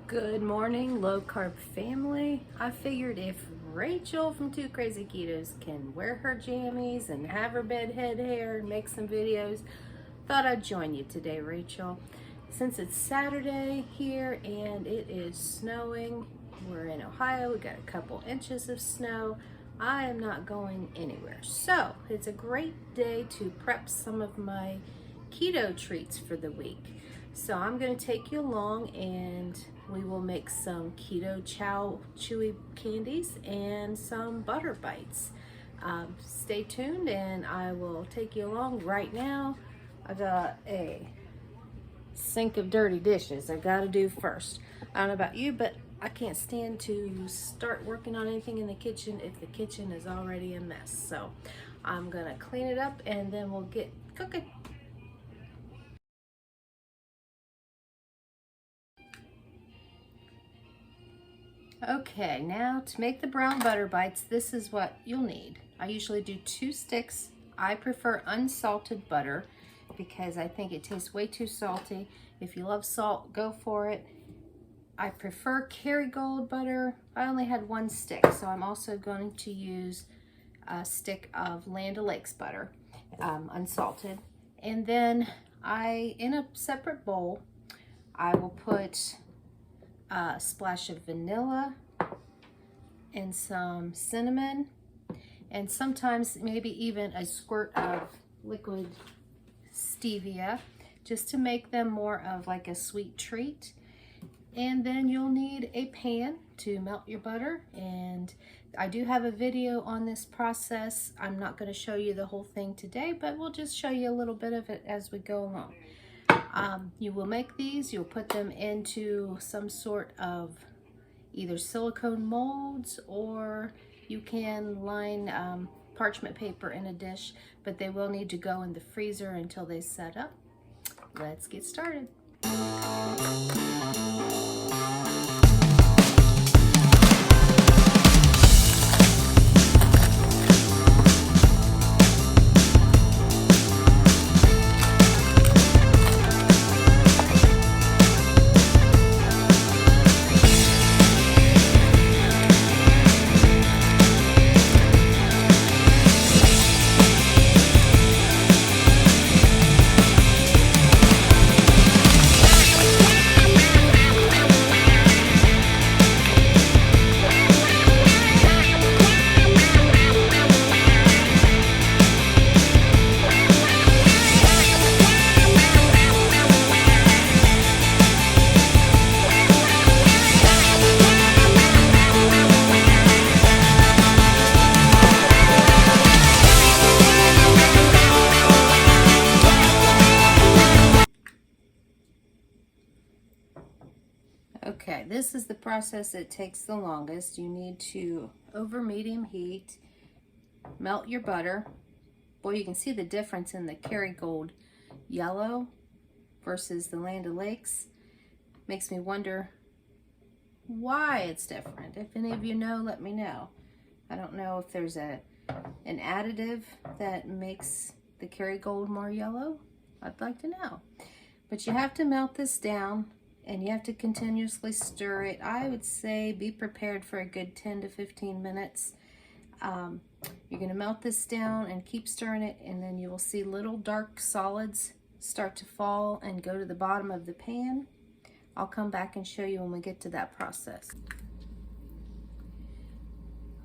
Good morning, low carb family. I figured if Rachel from Two Crazy Ketos can wear her jammies and have her bedhead hair and make some videos, thought I'd join you today, Rachel. Since it's Saturday here and it is snowing, we're in Ohio, we got a couple inches of snow. I am not going anywhere. So it's a great day to prep some of my keto treats for the week. So I'm going to take you along and we will make some keto chow chewy candies and some butter bites. Stay tuned and I will take you along. Right now I got a sink of dirty dishes I got to do first. I don't know about you, but I can't stand to start working on anything in the kitchen if the kitchen is already a mess. So I'm going to clean it up and then we'll get cooking. Okay, now to make the brown butter bites, this is what you'll need. I usually do 2 sticks. I prefer unsalted butter because I think it tastes way too salty. If you love salt, go for it. I prefer Kerrygold butter. I only had 1 stick, so I'm also going to use a stick of Land O'Lakes butter, unsalted. And then in a separate bowl, I will put a splash of vanilla and some cinnamon and sometimes maybe even a squirt of liquid stevia just to make them more of like a sweet treat. And then you'll need a pan to melt your butter, and I do have a video on this process. I'm not going to show you the whole thing today, but we'll just show you a little bit of it as we go along. You will make these, you'll put them into some sort of either silicone molds or you can line parchment paper in a dish, but they will need to go in the freezer until they set up. Let's get started. Okay, this is the process that takes the longest. You need to, over medium heat, melt your butter. Boy, you can see the difference in the Kerrygold yellow versus the Land O'Lakes. Makes me wonder why it's different. If any of you know, let me know. I don't know if there's an additive that makes the Kerrygold more yellow. I'd like to know. But you have to melt this down and you have to continuously stir it. I would say be prepared for a good 10 to 15 minutes. You're gonna melt this down and keep stirring it, and then you will see little dark solids start to fall and go to the bottom of the pan. I'll come back and show you when we get to that process.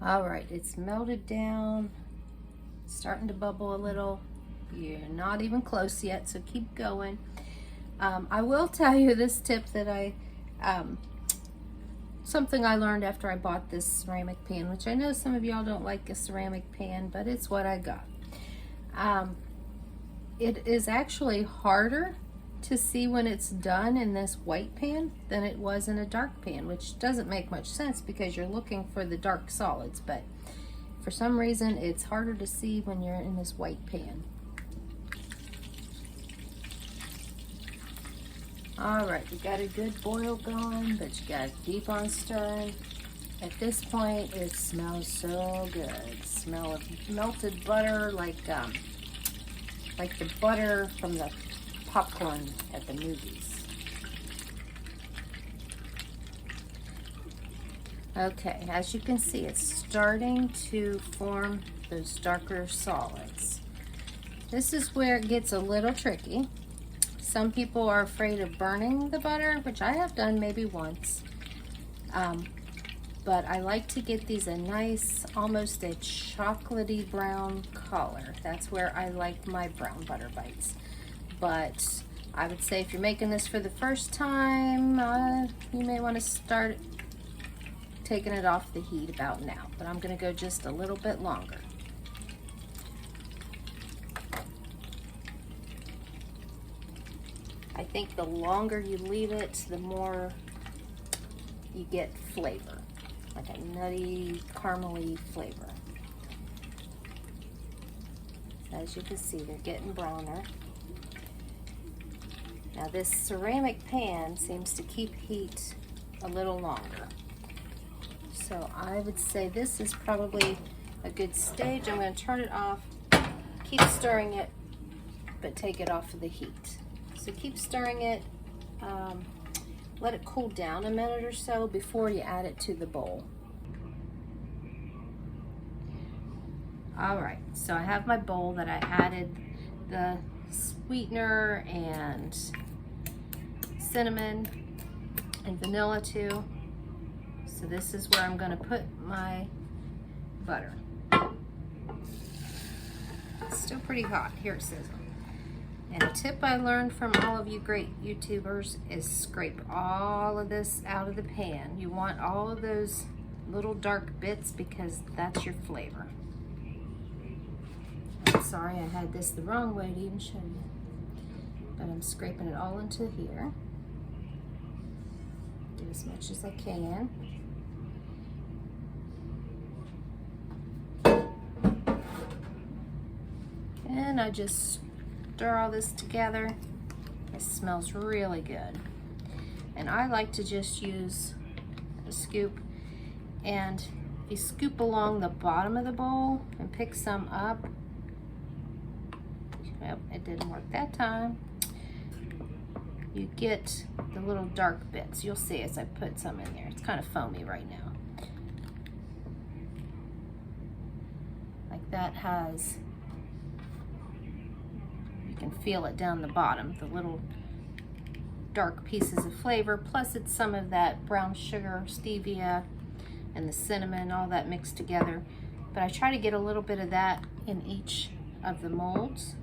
All right, it's melted down, starting to bubble a little. You're not even close yet, so keep going. I will tell you this tip that something I learned after I bought this ceramic pan, which I know some of y'all don't like a ceramic pan, but it's what I got. It is actually harder to see when it's done in this white pan than it was in a dark pan, which doesn't make much sense because you're looking for the dark solids, but for some reason it's harder to see when you're in this white pan. All right, you got a good boil going, but you got to keep on stirring. At this point, it smells so good. Smell of melted butter, like the butter from the popcorn at the movies. Okay, as you can see, it's starting to form those darker solids. This is where it gets a little tricky. Some people are afraid of burning the butter, which I have done maybe once. But I like to get these a nice, almost a chocolatey brown color. That's where I like my brown butter bites. But I would say if you're making this for the first time, you may want to start taking it off the heat about now. But I'm gonna go just a little bit longer. I think the longer you leave it, the more you get flavor. Like a nutty, caramely flavor. As you can see, they're getting browner. Now this ceramic pan seems to keep heat a little longer. So I would say this is probably a good stage. I'm going to turn it off, keep stirring it, but take it off of the heat. So keep stirring it, let it cool down a minute or so before you add it to the bowl. All right, so I have my bowl that I added the sweetener and cinnamon and vanilla to. So this is where I'm gonna put my butter. It's still pretty hot, here it says. And a tip I learned from all of you great YouTubers is scrape all of this out of the pan. You want all of those little dark bits because that's your flavor. I'm sorry I had this the wrong way to even show you. But I'm scraping it all into here. Do as much as I can. And I just stir all this together. It smells really good. And I like to just use a scoop, and if you scoop along the bottom of the bowl and pick some up, yep, it didn't work that time, you get the little dark bits. You'll see as I put some in there. It's kind of foamy right now. Like that has, you can feel it down the bottom, the little dark pieces of flavor, plus it's some of that brown sugar, stevia, and the cinnamon, all that mixed together. But I try to get a little bit of that in each of the molds.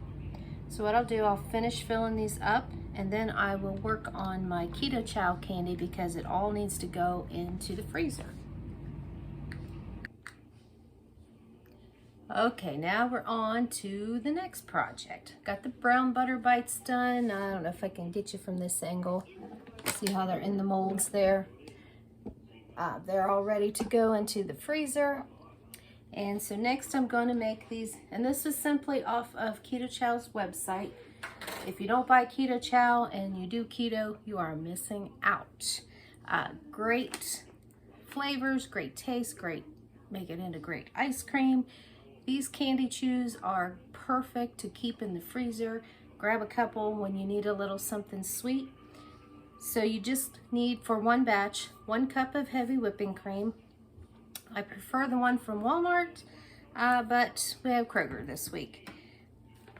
So what I'll do, I'll finish filling these up, and then I will work on my keto chow candy because it all needs to go into the freezer. Okay, now we're on to the next project. Got the brown butter bites done. I don't know if I can get you from this angle. See how they're in the molds there. They're all ready to go into the freezer. And so next I'm going to make these, and this is simply off of Keto Chow's website. If you don't buy Keto Chow and you do keto, you are missing out. Great flavors, great taste, great, make it into great ice cream. These candy chews are perfect to keep in the freezer. Grab a couple when you need a little something sweet. So you just need, for one batch, 1 cup of heavy whipping cream. I prefer the one from Walmart, but we have Kroger this week.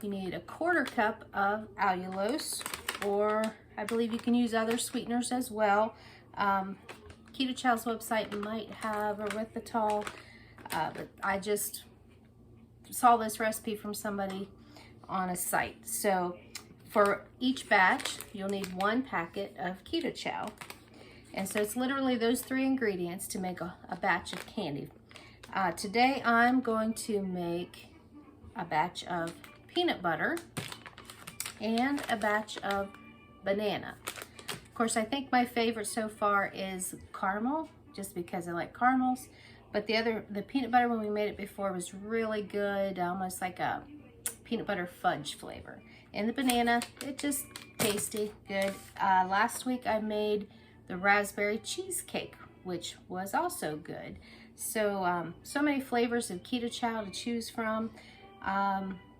You need 1/4 cup of allulose, or I believe you can use other sweeteners as well. Keto Chow's website might have erythritol, but I just saw this recipe from somebody on a site. So for each batch, you'll need 1 packet of Keto Chow. And so it's literally those 3 ingredients to make a batch of candy. Today I'm going to make a batch of peanut butter and a batch of banana. Of course, I think my favorite so far is caramel, just because I like caramels. But the peanut butter, when we made it before, was really good, almost like a peanut butter fudge flavor. And the banana, it just tasty good. Last week I made the raspberry cheesecake, which was also good. So, so many flavors of Keto Chow to choose from.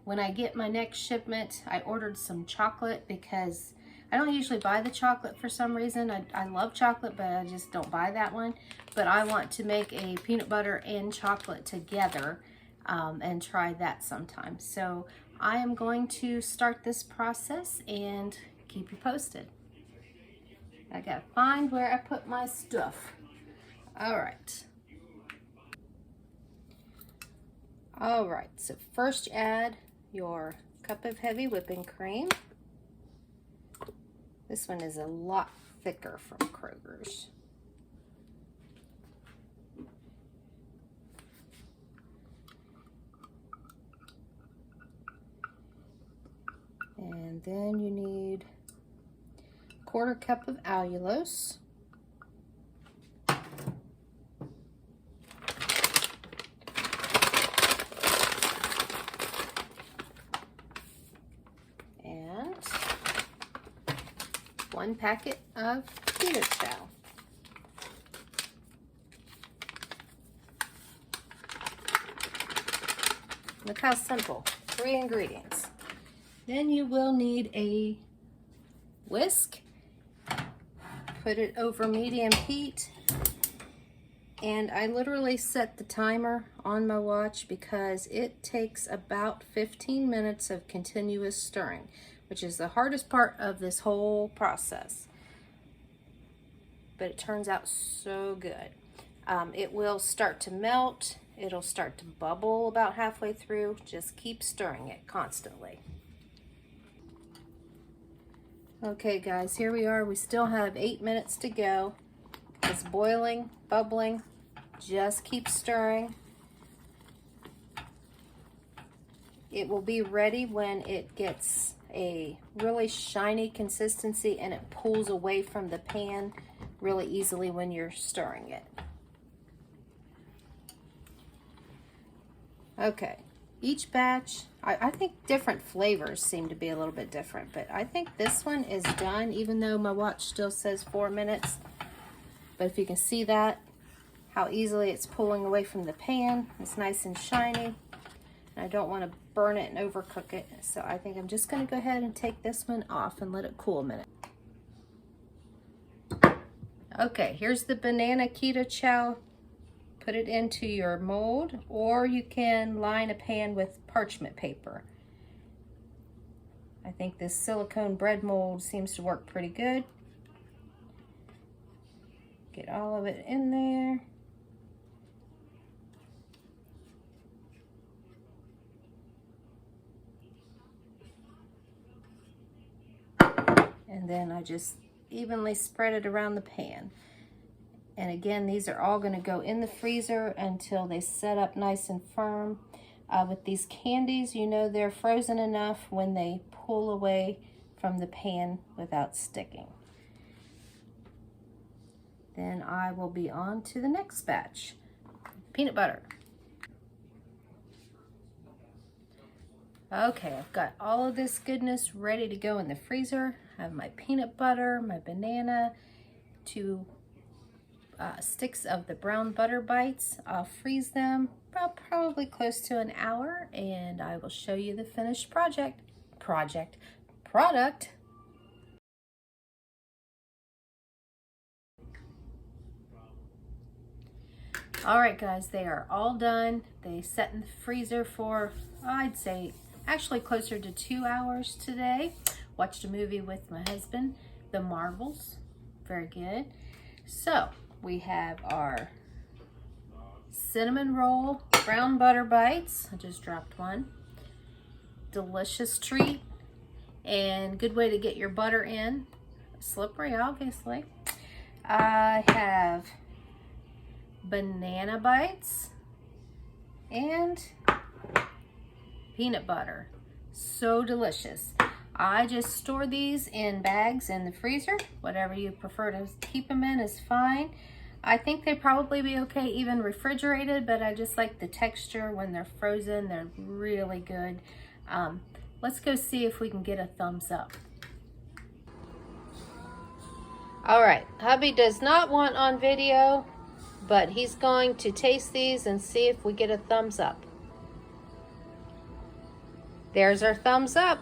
When I get my next shipment, I ordered some chocolate because I don't usually buy the chocolate for some reason. I love chocolate, but I just don't buy that one. But I want to make a peanut butter and chocolate together and try that sometime. So I am going to start this process and keep you posted. I gotta find where I put my stuff. All right. All right, so first add your cup of heavy whipping cream. This one is a lot thicker from Kroger's. And then you need a 1/4 cup of allulose. And 1 packet of Keto chow. Look how simple, 3 ingredients. Then you will need a whisk. Put it over medium heat. And I literally set the timer on my watch because it takes about 15 minutes of continuous stirring, which is the hardest part of this whole process. But it turns out so good. It will start to melt. It'll start to bubble about halfway through. Just keep stirring it constantly. Okay guys, here we are. We still have 8 minutes to go. It's boiling, bubbling. Just keep stirring. It will be ready when it gets a really shiny consistency and it pulls away from the pan really easily when you're stirring it. Okay, each batch, I think different flavors seem to be a little bit different, but I think this one is done even though my watch still says 4 minutes. But if you can see that, how easily it's pulling away from the pan, it's nice and shiny. And I don't want to burn it and overcook it, so I think I'm just going to go ahead and take this one off and let it cool a minute. Okay, here's the banana keto chow. Put it into your mold, or you can line a pan with parchment paper. I think this silicone bread mold seems to work pretty good. Get all of it in there. And then I just evenly spread it around the pan. And again, these are all going to go in the freezer until they set up nice and firm. With these candies, you know they're frozen enough when they pull away from the pan without sticking. Then I will be on to the next batch. Peanut butter. Okay, I've got all of this goodness ready to go in the freezer. I have my peanut butter, my banana, 2 sticks of the brown butter bites. I'll freeze them probably close to an hour, and I will show you the finished product. All right guys, they are all done. They set in the freezer for, I'd say, actually closer to 2 hours today. Watched a movie with my husband, The Marvels. Very good. So we have our cinnamon roll brown butter bites. I just dropped one. Delicious treat and good way to get your butter in. Slippery, obviously. I have banana bites and peanut butter. So delicious. I just store these in bags in the freezer. Whatever you prefer to keep them in is fine. I think they'd probably be okay even refrigerated, but I just like the texture when they're frozen. They're really good. Let's go see if we can get a thumbs up. All right, hubby does not want on video, but he's going to taste these and see if we get a thumbs up. There's our thumbs up.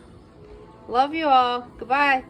Love you all. Goodbye.